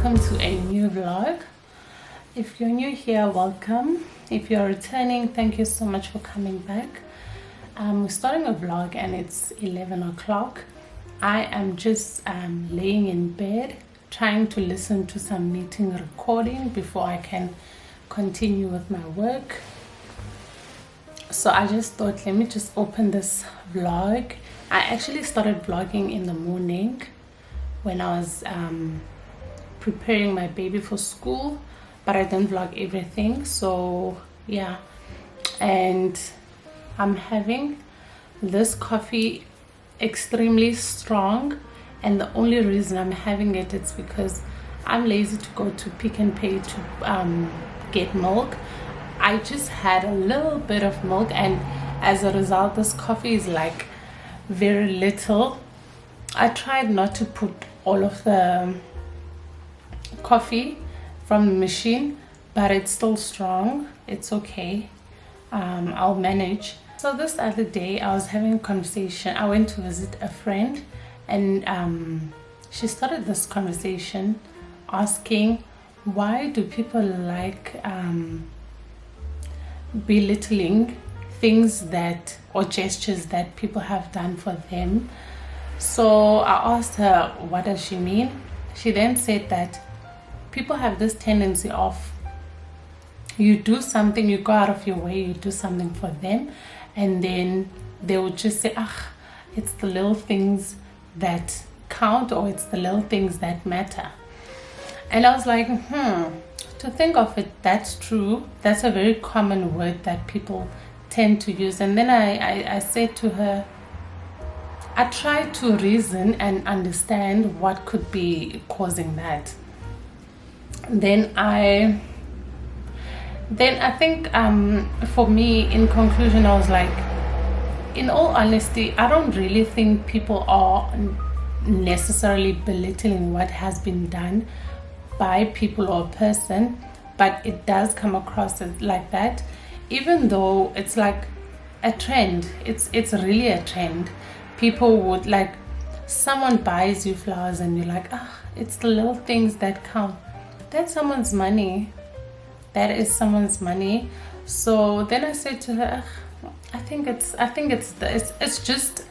welcome to a new vlog. If you're new here, welcome. If you're returning, thank you so much for coming back. We're starting a vlog and it's 11 o'clock. I am just laying in bed trying to listen to some meeting recording before I can continue with my work. So I just thought, let me just open this vlog. I actually started vlogging in the morning when I was preparing my baby for school, but I didn't vlog everything. So yeah, and I'm having this coffee, extremely strong, and the only reason I'm having it is because I'm lazy to go to Pick and Pay to get milk. I just had a little bit of milk, and as a result this coffee is like very little. I tried not to put all of the coffee from the machine, but it's still strong. It's okay. I'll manage. So this other day I was having a conversation. I went to visit a friend, and she started this conversation asking, why do people like belittling things that or gestures that people have done for them? So I asked her, what does she mean? She then said that people have this tendency of, you do something, you go out of your way, you do something for them, and then they would just say, it's the little things that count, or it's the little things that matter. And I was like, to think of it, that's true. That's a very common word that people tend to use. And then I said to her, I tried to reason and understand what could be causing that. Then I think for me, in conclusion, I was like, in all honesty, I don't really think people are necessarily belittling what has been done by people or a person, but it does come across as like that, even though it's like a trend. It's really a trend. People would, like, someone buys you flowers and you're like, it's the little things that count. That's someone's money. That is someone's money. So then I said to her, I think it's just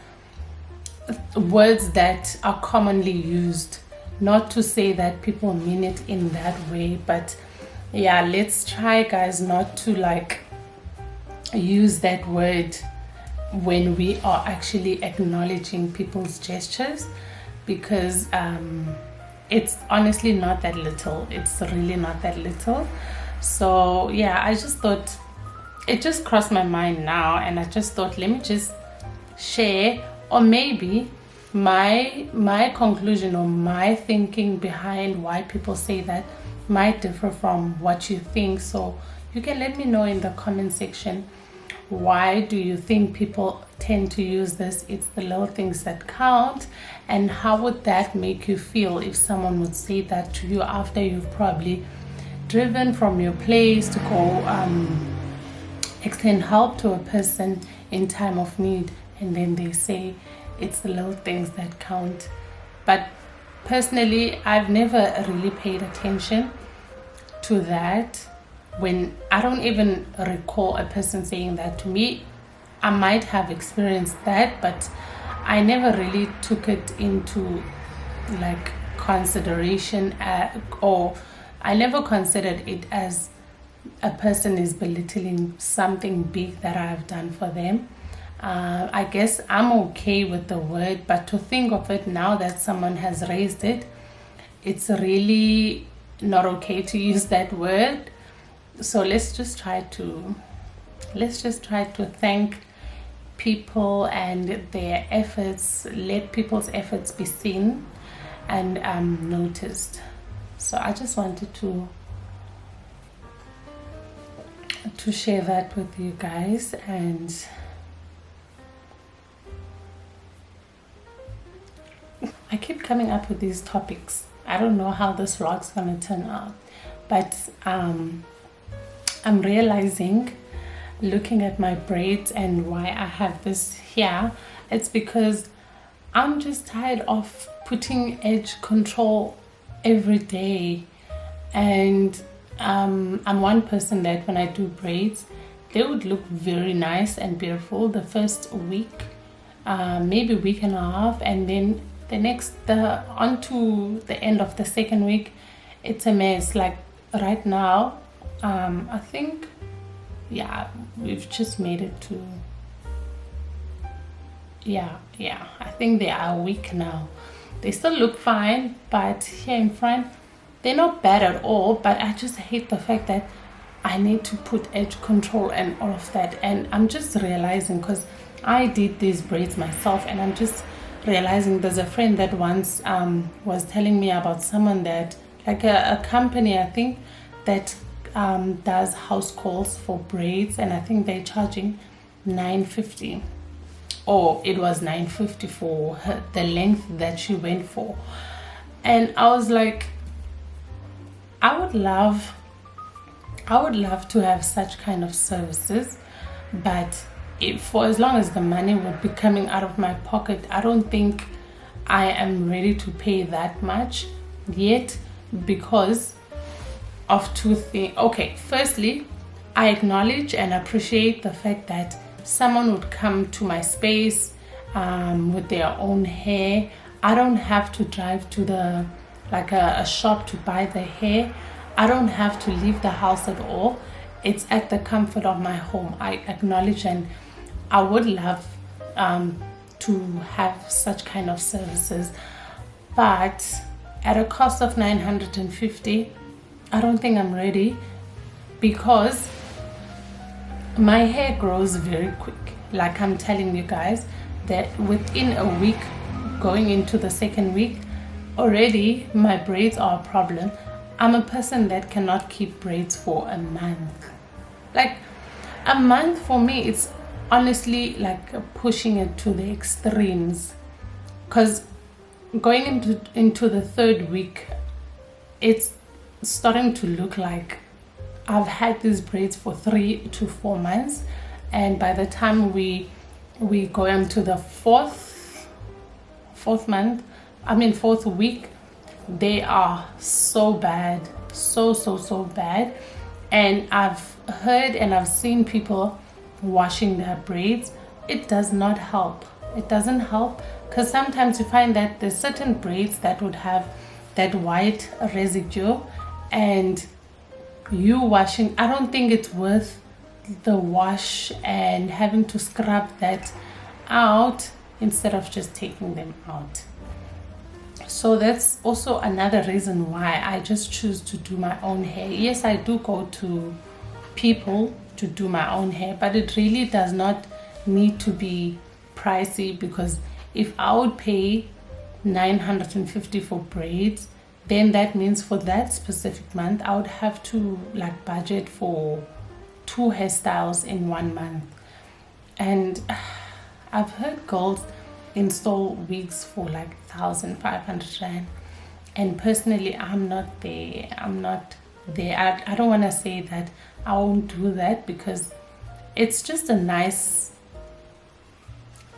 words that are commonly used. Not to say that people mean it in that way, but yeah, let's try, guys, not to like use that word when we are actually acknowledging people's gestures, because it's honestly not that little. It's really not that little. So yeah, I just thought, it just crossed my mind now, and I just thought, let me just share, or maybe my conclusion or my thinking behind why people say that might differ from what you think. So you can let me know in the comment section, why do you think people tend to use this, it's the little things that count, and how would that make you feel if someone would say that to you after you've probably driven from your place to go extend help to a person in time of need, and then they say it's the little things that count. But personally, I've never really paid attention to that. When I don't even recall a person saying that to me. I might have experienced that, but I never really took it into like consideration, or I never considered it as a person is belittling something big that I have done for them. I guess I'm okay with the word, but to think of it now that someone has raised it, it's really not okay to use that word. So let's just try to thank people and their efforts. Let people's efforts be seen and noticed. So I just wanted to share that with you guys. And I keep coming up with these topics. I don't know how this vlog's gonna turn out, but I'm realizing, looking at my braids and why I have this here, it's because I'm just tired of putting edge control every day. And I'm one person that when I do braids, they would look very nice and beautiful the first week, maybe week and a half, and then on to the end of the second week, it's a mess. Like right now, I think, yeah, we've just made it to, yeah, I think they are a week now. They still look fine, but here in front, they're not bad at all. But I just hate the fact that I need to put edge control and all of that. And I'm just realizing, because I did these braids myself, and I'm just realizing there's a friend that once was telling me about someone that, like a company, I think, that does house calls for braids, and I think they're charging $9.50, or it was $9.50 for the length that she went for. And I was like, I would love to have such kind of services, but for as long as the money would be coming out of my pocket, I don't think I am ready to pay that much yet, because of two things. Okay, firstly, I acknowledge and appreciate the fact that someone would come to my space with their own hair. I don't have to drive to a shop to buy the hair. I don't have to leave the house at all. It's at the comfort of my home. I acknowledge, and I would love to have such kind of services, but at a cost of $950, I don't think I'm ready, because my hair grows very quick. Like I'm telling you guys, that within a week, going into the second week, already my braids are a problem. I'm a person that cannot keep braids for a month. Like a month for me, it's honestly like pushing it to the extremes, because going into the third week, it's starting to look like I've had these braids for 3 to 4 months, and by the time we go into the fourth week, they are so bad, so bad. And I've heard and I've seen people washing their braids. It does not help. It doesn't help, because sometimes you find that there's certain braids that would have that white residue, and you washing, I don't think it's worth the wash and having to scrub that out instead of just taking them out. So that's also another reason why I just choose to do my own hair. Yes, I do go to people to do my own hair, but it really does not need to be pricey, because if I would pay $950 for braids, then that means for that specific month I would have to like budget for 2 hairstyles in 1 month. And I've heard girls install wigs for like 1,500 rand, and personally I'm not there. I don't want to say that I won't do that, because it's just a nice,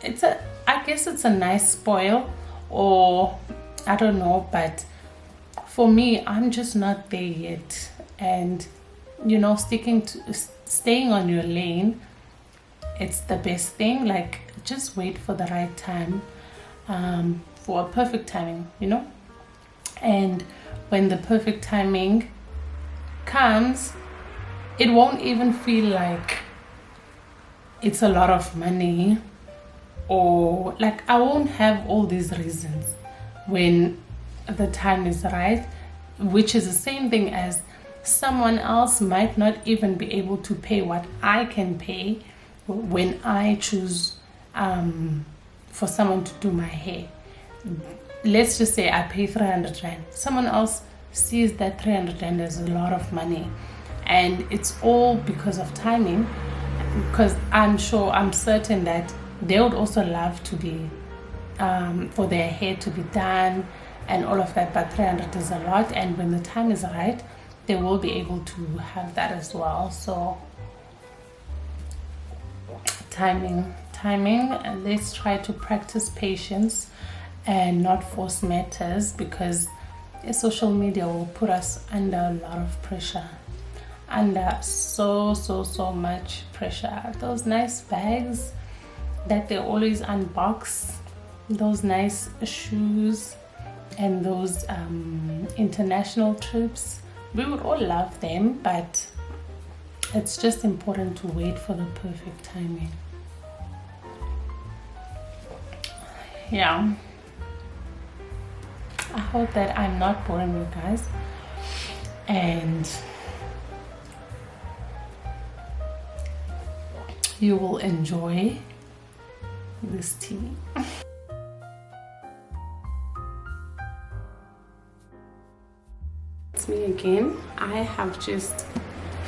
I guess it's a nice spoil, or I don't know, but for me, I'm just not there yet. And staying on your lane, it's the best thing. Like, just wait for the right time, for a perfect timing, and when the perfect timing comes, it won't even feel like it's a lot of money, or like I won't have all these reasons when the time is right, which is the same thing as someone else might not even be able to pay what I can pay when I choose for someone to do my hair. Let's just say I pay 300 rand. Someone else sees that 300 rand as a lot of money, and it's all because of timing, because I'm certain that they would also love to be for their hair to be done and all of that, but 300 is a lot, and when the time is right, they will be able to have that as well. So timing, and let's try to practice patience and not force matters, because social media will put us under a lot of pressure, under so much pressure. Those nice bags that they always unbox, those nice shoes, and those international trips, we would all love them, but it's just important to wait for the perfect timing. Yeah, I hope that I'm not boring you guys, and you will enjoy this tea. It's me again. I have just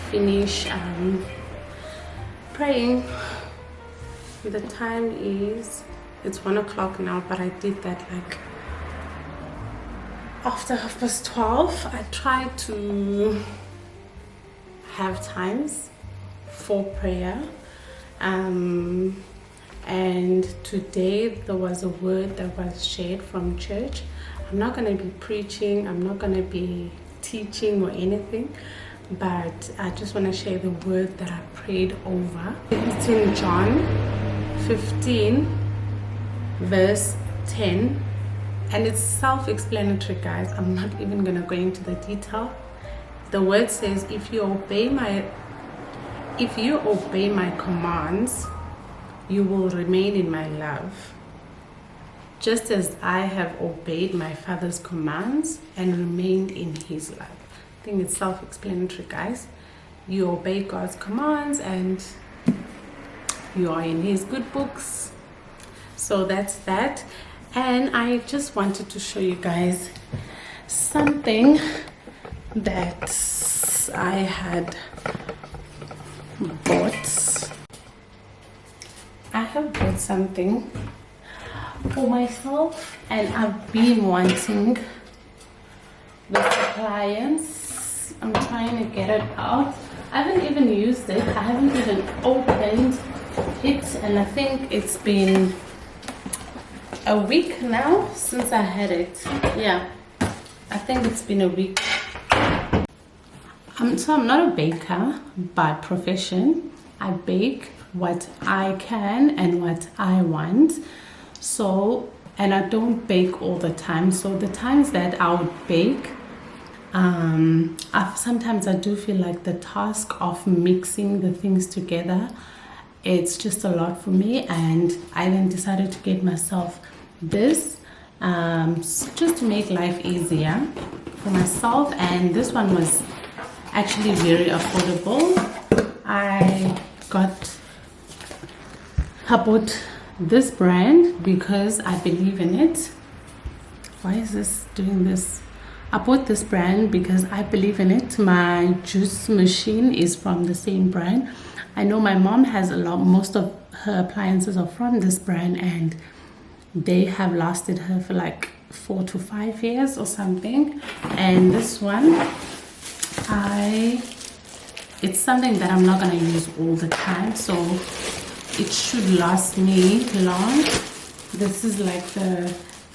finished praying. The time is, it's 1 o'clock now, but I did that like after 12:30. I try to have times for prayer, and today there was a word that was shared from church. I'm not going to be preaching, I'm not going to be teaching or anything, but I just want to share the word that I prayed over. It's in John 15 verse 10, and it's self-explanatory, guys. I'm not even going to go into the detail. The word says, if you obey my commands, you will remain in my love, just as I have obeyed my Father's commands and remained in his love. I think it's self-explanatory, guys. You obey God's commands and you are in his good books. So that's that. And I just wanted to show you guys something that I had bought. I have bought something for myself, and I've been wanting this appliance. I'm trying to get it out. I haven't even used it. I haven't even opened it, and I think it's been a week now since I had it. Yeah, I think it's been a week. So I'm not a baker by profession. I bake what I can and what I want. So, and I don't bake all the time. So the times that I would bake, sometimes I do feel like the task of mixing the things together, it's just a lot for me. And I then decided to get myself this, just to make life easier for myself. And this one was actually very affordable. I bought this brand because I believe in it. Why is this doing this? I bought this brand because I believe in it. My juice machine is from the same brand. I know my mom has most of her appliances are from this brand, and they have lasted her for like 4 to 5 years or something. And this one, it's something that I'm not going to use all the time, so it should last me long. This is like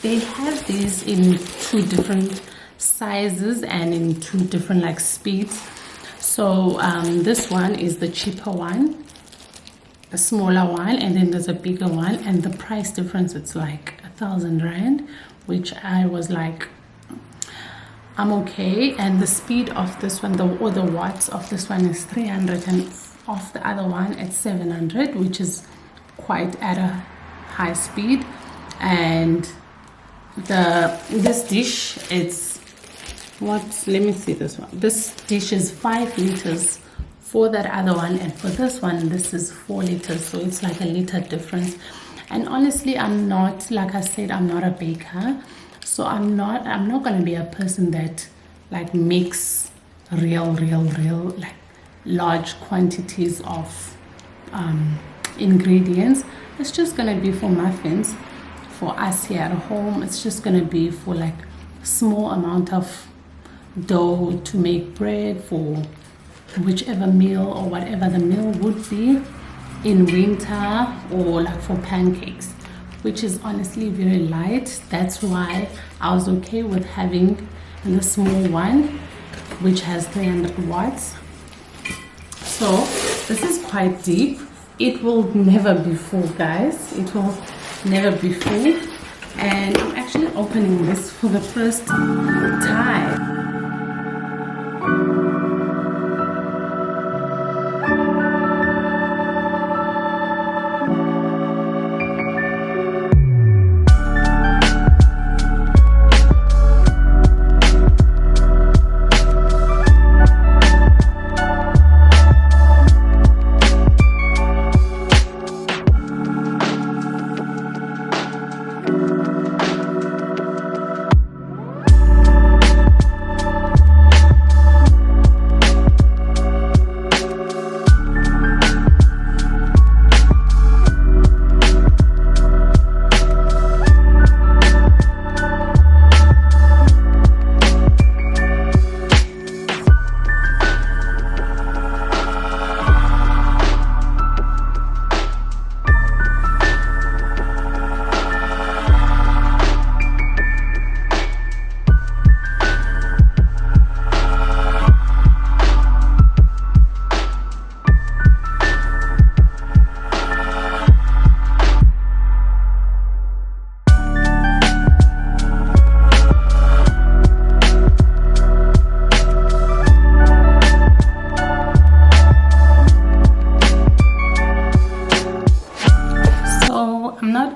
they have these in 2 different sizes and in 2 different like speeds. So this one is the cheaper one, a smaller one, and then there's a bigger one, and the price difference, it's like 1,000 rand, which I was like, I'm okay. And the speed of this one, the watts of this one is 300, and of the other one it's 700, which is quite at a high speed. And this dish, let me see this one. This dish is 5 liters for that other one, and for this one, this is 4 liters, so it's like a liter difference. And honestly, I'm not, like I said, I'm not a baker, so I'm not going to be a person that like makes real like large quantities of ingredients. It's just going to be for muffins for us here at home. It's just going to be for like small amount of dough to make bread for whichever meal or whatever the meal would be in winter, or like for pancakes, which is honestly very light. That's why I was okay with having and the small one, which has 300 watts. So this is quite deep. It will never be full, guys. It will never be full. And I'm actually opening this for the first time.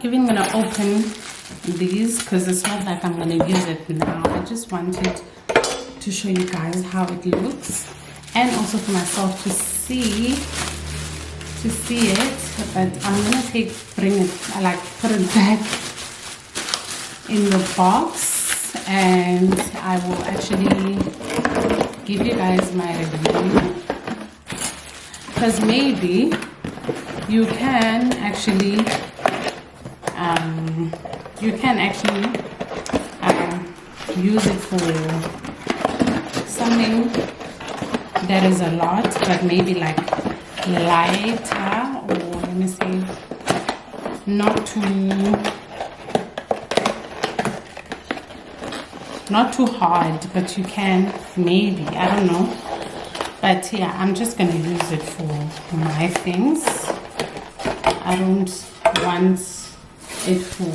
Even gonna open these because it's not like I'm gonna use it now. I just wanted to show you guys how it looks, and also for myself to see it. But I'm gonna put it back in the box, and I will actually give you guys my review, because maybe you can actually use it for something that is a lot, but maybe like lighter, or let me say not too hard, but you can maybe, I don't know. But yeah, I'm just gonna use it for my things. I don't want it for